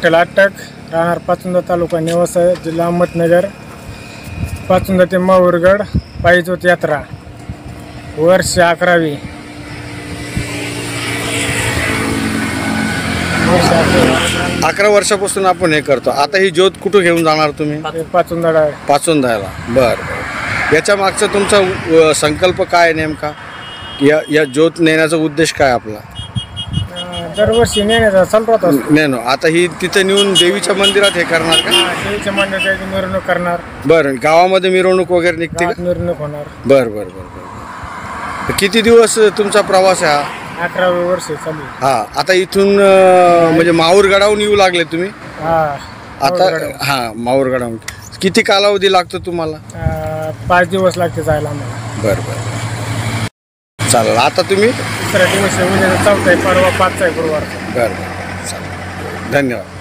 विठ्ठल अटक, राहणार पाचुंदा तालुका नेवासा, जिल्हा अहमदनगर, पाचुंदा ते माहूरगड, पायीजोत यात्रा, वर्ष 11वी. 11 वर्षापासून आपण हे करतो. आता ही ज्योत कुठं घेऊन जाणार तुम्ही? पाचुंदा. पाचुंदाला. बरं. याच्या मागचा तुमचा संकल्प काय नेमका? या ज्योत नेण्याचा उद्देश काय आपला? दरवर्षी नेण्याचा चालू होता. नेनो. आता ही तिथे नेऊन देवीच्या मंदिरात हे करणार का? देवीच्या मंदिराची मिरवणूक करणार. बरं. गावामध्ये मिरवणूक वगैरे निघते का? मिरवणूक होणार. बरं बरं बरं बरं. किती दिवस तुमचा प्रवास आहे हा? 11वे वर्ष चालू. हा. आता इथून म्हणजे माहूरगडाहून येऊ लागले तुम्ही? आता हां, माहूरगडाहून. किती कालावधी लागतो तुम्हाला? 5 दिवस लागते जायला आम्हाला. बरं बरं. चालेल. आता तुम्ही? दुसऱ्या दिवशी उद्या 4 आहे, परवा 5 आहे, गुरुवार. बरं बरं. चालेल. धन्यवाद.